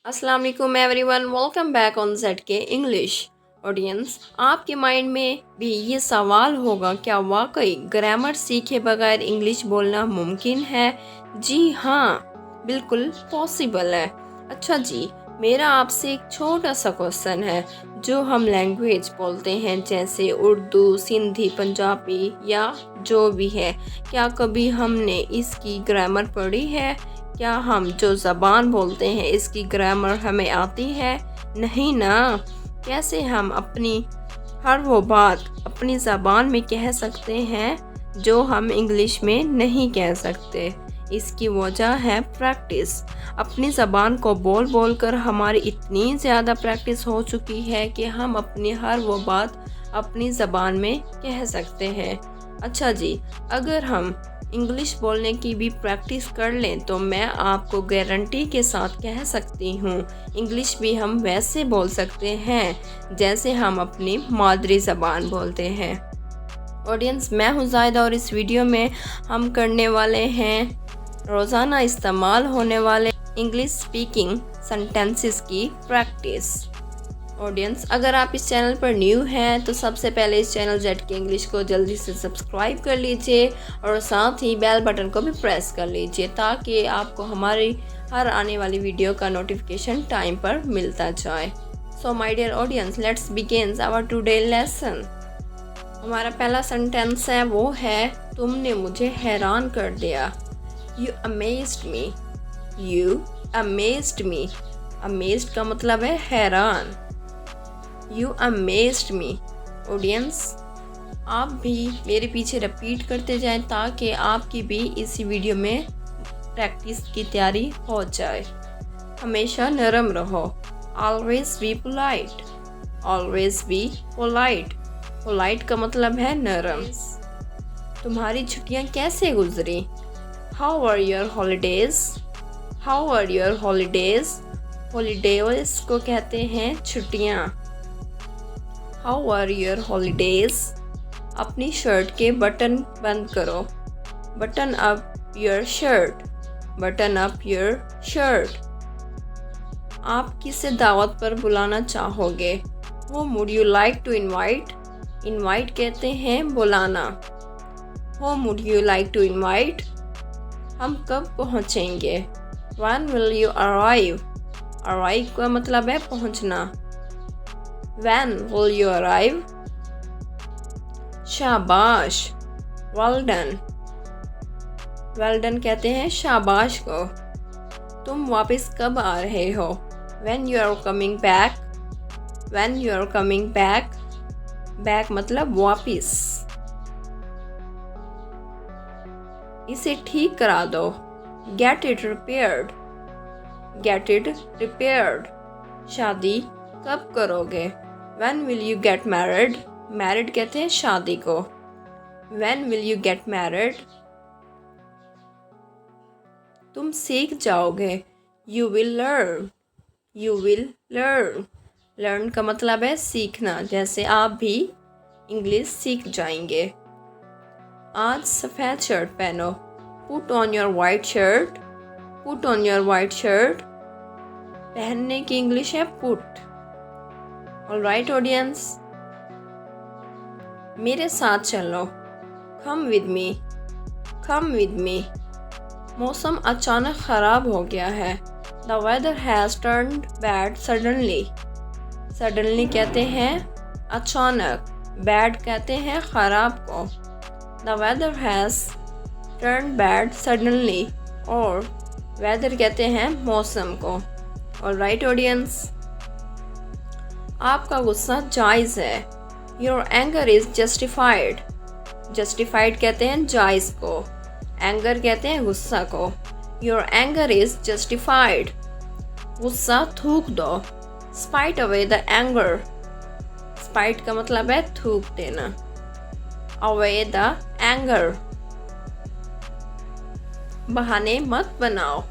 अस्सलाम वालेकुम everyone, welcome back on Z के इंग्लिश। ऑडियंस, आपके माइंड में भी ये सवाल होगा, क्या वाकई ग्रामर सीखे बगैर इंग्लिश बोलना मुमकिन है? जी हाँ, बिल्कुल पॉसिबल है। अच्छा जी, मेरा आपसे एक छोटा सा क्वेश्चन है। जो हम लैंग्वेज बोलते हैं जैसे उर्दू, सिंधी, पंजाबी या जो भी है, क्या कभी हमने इसकी ग्रामर पढ़ी है? क्या हम जो ज़बान बोलते हैं इसकी ग्रामर हमें आती है? नहीं ना। कैसे हम अपनी हर वो बात अपनी ज़बान में कह सकते हैं जो हम इंग्लिश में नहीं कह सकते? इसकी वजह है प्रैक्टिस। अपनी ज़बान को बोल बोल कर हमारी इतनी ज़्यादा प्रैक्टिस हो चुकी है कि हम अपनी हर वो बात अपनी ज़बान में कह सकते हैं। अच्छा जी, अगर हम इंग्लिश बोलने की भी प्रैक्टिस कर लें तो मैं आपको गारंटी के साथ कह सकती हूँ, इंग्लिश भी हम वैसे बोल सकते हैं जैसे हम अपनी मादरी ज़बान बोलते हैं। ऑडियंस, मैं हूँ ज़ायदा और इस वीडियो में हम करने वाले हैं रोज़ाना इस्तेमाल होने वाले इंग्लिश स्पीकिंग सेंटेंसेस की प्रैक्टिस। ऑडियंस, अगर आप इस चैनल पर न्यू हैं तो सबसे पहले इस चैनल जेड के इंग्लिश को जल्दी से सब्सक्राइब कर लीजिए और साथ ही बेल बटन को भी प्रेस कर लीजिए ताकि आपको हमारी हर आने वाली वीडियो का नोटिफिकेशन टाइम पर मिलता जाए। So my dear audience, let's begin our today lesson. हमारा पहला सेंटेंस है वो है, तुमने मुझे हैरान कर दिया। You amazed me. You amazed me. Amazed का मतलब है हैरान। You amazed me। ऑडियंस, आप भी मेरे पीछे रिपीट करते जाएं ताकि आपकी भी इसी वीडियो में प्रैक्टिस की तैयारी हो जाए। हमेशा नरम रहो। Always be polite। Always be polite। Polite का मतलब है नरम। तुम्हारी छुट्टियां कैसे गुजरी? How are your holidays? How are your holidays? Holidays को कहते हैं छुट्टियां। How are your holidays? अपनी शर्ट के बटन बंद करो। Button up your shirt। Button up your shirt। आप किसे दावत पर बुलाना चाहोगे? Whom would you like to invite? Invite कहते हैं बुलाना। Whom would you like to invite? हम कब पहुँचेंगे? When will you arrive? Arrive का मतलब है पहुँचना। When will you arrive? शाबाश। Well done। Well done कहते हैं शाबाश को। तुम वापस कब आ रहे हो? When you are coming back। When you are coming back। Back मतलब वापिस। इसे ठीक करा दो। Get it repaired। Get it repaired। शादी कब करोगे? When will you get married? Married कहते हैं शादी को। When will you get married? तुम सीख जाओगे। You will learn। You will learn। Learn का मतलब है सीखना, जैसे आप भी इंग्लिश सीख जाएंगे। आज सफ़ेद शर्ट पहनो। Put on your white shirt। Put on your white shirt। पहनने की इंग्लिश है put। ऑलराइट ऑडियंस, मेरे साथ चलो। Come with me। Come with me। मौसम अचानक ख़राब हो गया है। The weather has turned bad suddenly। Suddenly कहते हैं अचानक। Bad कहते हैं ख़राब को। The weather has turned bad suddenly। और weather कहते हैं मौसम को। ऑलराइट ऑडियंस, आपका गुस्सा जायज़ है। Your anger is justified। Justified कहते हैं जायज़ को। Anger कहते हैं गुस्सा को। Your anger is justified। गुस्सा थूक दो। Spite away the anger। Spite का मतलब है थूक देना। Away the anger। बहाने मत बनाओ।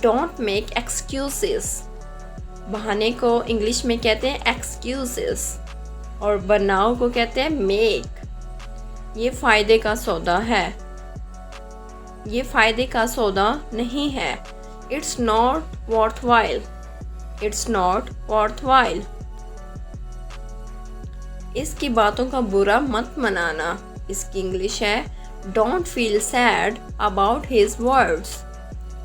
Don't make excuses। बहाने को इंग्लिश में कहते हैं एक्सक्यूजेस और बनाओ को कहते हैं मेक। ये फ़ायदे का सौदा है। ये फ़ायदे का सौदा नहीं है। It's not worthwhile। It's not worthwhile। इसकी बातों का बुरा मत मनाना। इसकी इंग्लिश है don't feel sad about his words.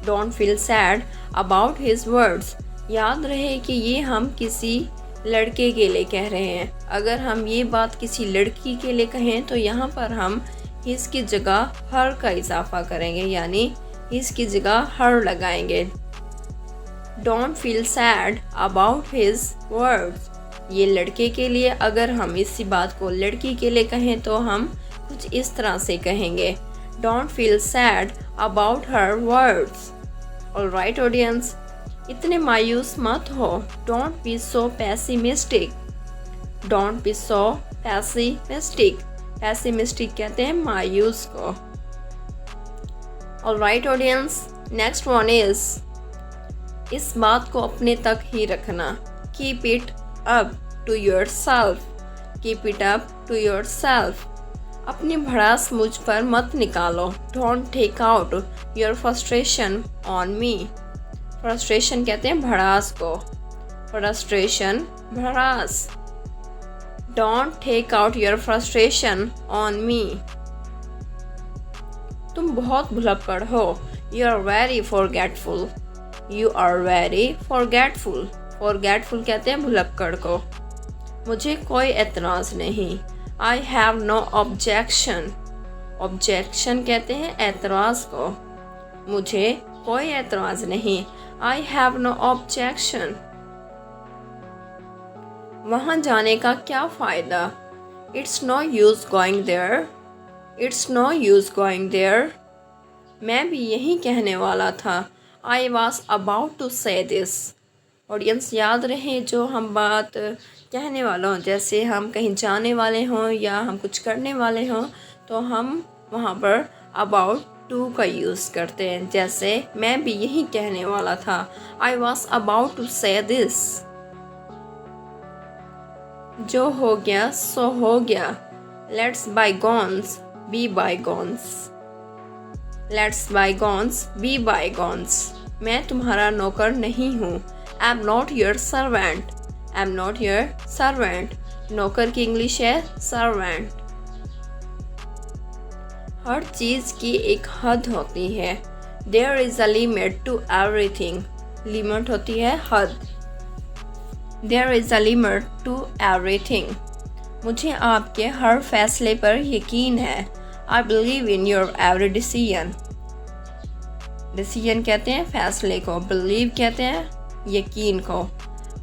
Don't feel sad about his words. याद रहे कि ये हम किसी लड़के के लिए कह रहे हैं। अगर हम ये बात किसी लड़की के लिए कहें तो यहाँ पर हम हिज की जगह हर का इजाफा करेंगे, यानी हिज की जगह हर लगाएंगे। Don't feel sad about his words. ये लड़के के लिए, अगर हम इसी बात को लड़की के लिए कहें तो हम कुछ इस तरह से कहेंगे don't feel sad about her words. Alright audience, इतने मायूस मत हो। Don't be so pessimistic. Don't be so pessimistic. Pessimistic कहते हैं मायूस को। Alright audience, next one is इस बात को अपने तक ही रखना। Keep it up to yourself. Keep it up to yourself. अपनी भड़ास मुझ पर मत निकालो। Don't take out your frustration on me. Frustration कहते हैं भड़ास को। फ्रस्ट्रेशन, भड़ास। Don't take out your frustration on me. तुम बहुत भुलक्कड़ हो। You are very forgetful. You are very forgetful. Forgetful कहते हैं भुलक्कड़ को। मुझे कोई एतराज़ नहीं। I have no objection. Objection कहते हैं एतराज़ को। मुझे कोई एतराज़ नहीं। I have no objection. वहाँ जाने का क्या फ़ायदा। It's no use going there. It's no use going there. मैं भी यही कहने वाला था। I was about to say this. Audience, याद रहे जो हम बात कहने वाला हों, जैसे हम कहीं जाने वाले हों या हम कुछ करने वाले हों तो हम वहाँ पर अबाउट टू का यूज़ करते हैं। जैसे मैं भी यही कहने वाला था। I was about to say this. जो हो गया सो हो गया। Let's bygones be bygones. Let's bygones be bygones. मैं तुम्हारा नौकर नहीं हूँ। I am not your servant. I am not your servant. नौकर की इंग्लिश है सर्वेंट। हर चीज़ की एक हद होती है। There is a limit to everything. Limit होती है हद। There is a limit to everything. मुझे आपके हर फैसले पर यकीन है। I believe in your every decision. Decision कहते हैं फैसले को, बिलीव कहते हैं यकीन को।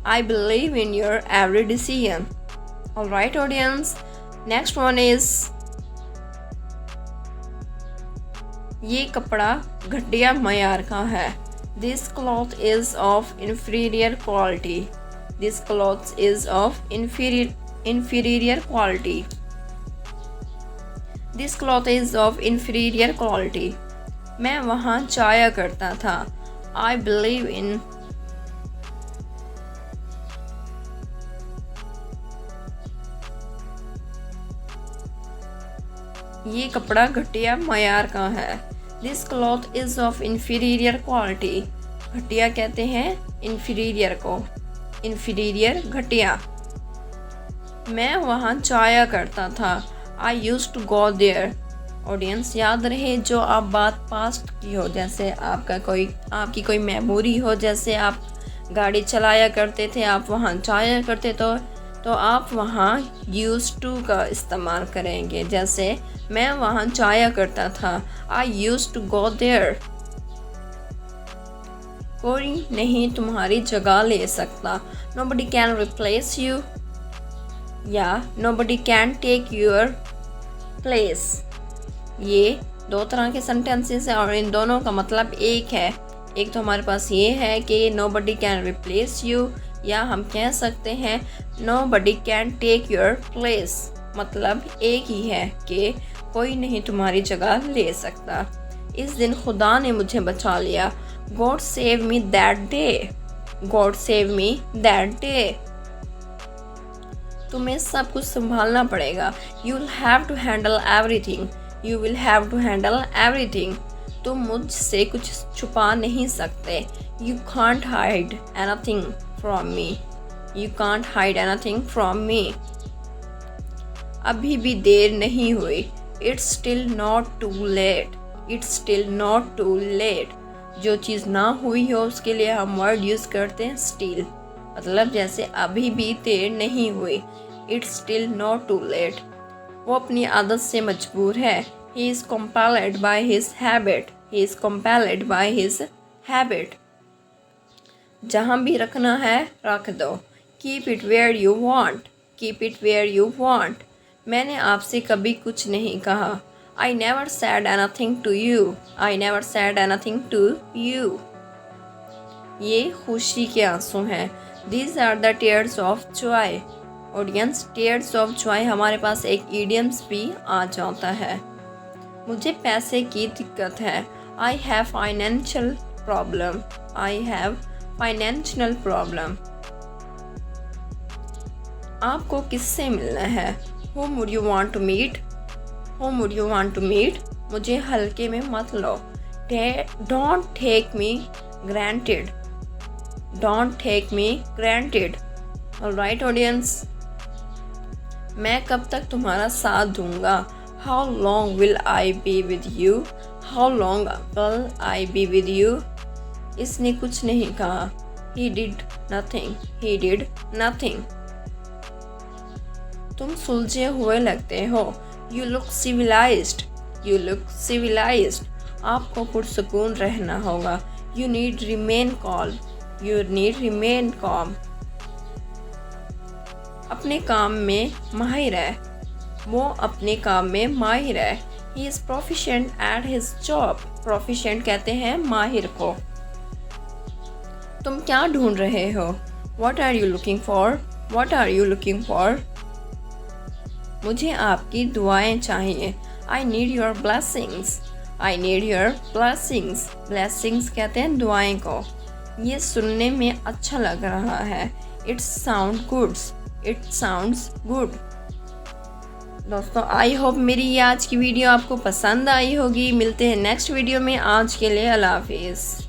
I believe in your every decision. Alright audience, next one is ये कपड़ा घटिया मयार का है। This cloth is of inferior quality. This cloth is of inferior quality. This cloth is of inferior quality. मैं वहाँ जाया करता था। I believe in ये कपड़ा घटिया मयार का है। This cloth is of inferior quality. घटिया कहते हैं इन्फीरियर को। इन्फीरियर घटिया। मैं वहाँ जाया करता था। I use to go there. Audience, याद रहे जो आप बात पास्ट की हो, जैसे आपकी कोई मेमोरी हो, जैसे आप गाड़ी चलाया करते थे, आप वहाँ जाया करते तो आप वहाँ यूज़ टू का इस्तेमाल करेंगे। जैसे मैं वहाँ जाया करता था। I use to go there. कोई नहीं तुम्हारी जगह ले सकता। नोबडी कैन रिप्लेस यू या nobody can take your place. ये दो तरह के सेंटेंसेस हैं और इन दोनों का मतलब एक है। एक तो हमारे पास ये है कि नोबडी कैन रिप्लेस यू, या हम कह सकते हैं nobody can take your place. मतलब एक ही है कि कोई नहीं तुम्हारी जगह ले सकता। इस दिन खुदा ने मुझे बचा लिया। God save me that day. God save me that day. तुम्हें सब कुछ संभालना पड़ेगा। You will have to handle everything. You will have to handle everything. तुम मुझसे कुछ छुपा नहीं सकते। You can't hide anything from me. You can't hide anything from me. अभी भी देर नहीं हुई. It's still not too late. It's still not too late. जो चीज़ ना हुई हो उसके लिए हम वर्ड यूज़ करते हैं still. मतलब जैसे अभी भी देर नहीं हुई. It's still not too late. वो अपनी आदत से मजबूर है. He is compelled by his habit. He is compelled by his habit. जहाँ भी रखना है रख दो. Keep it where you want. Keep it where you want. मैंने आपसे कभी कुछ नहीं कहा. I never said anything to you. I never said anything to you. ये खुशी के आंसू हैं. These are the tears of joy. Audience, tears of joy हमारे पास एक idioms भी आ जाता है. मुझे पैसे की दिक्कत है. I have financial problem. I have financial problem. आपको किससे मिलना है? Whom would you want to meet? Whom would you want to meet? मुझे हल्के में मत लो. Don't take me granted. Don't take me granted. Alright audience. मैं कब तक तुम्हारा साथ दूंगा? How long will I be with you? How long will I be with you? इसने कुछ नहीं कहा. He did nothing. He did nothing. तुम सुलझे हुए लगते हो. You look civilized. You look civilized. आपको पुरसुकून रहना होगा. You need remain calm. You need remain calm. अपने काम में माहिर है. वो अपने काम में माहिर है. He is proficient at his job. Proficient कहते हैं माहिर को. तुम क्या ढूंढ रहे हो? What are you looking for? What are you looking for? मुझे आपकी दुआएं चाहिए. I need your blessings. I need your blessings. Blessings कहते हैं दुआएं को. ये सुनने में अच्छा लग रहा है. It sounds good. It sounds good. दोस्तों, आई होप मेरी ये आज की वीडियो आपको पसंद आई होगी. मिलते हैं नेक्स्ट वीडियो में. आज के लिए अल्लाह हाफिज़.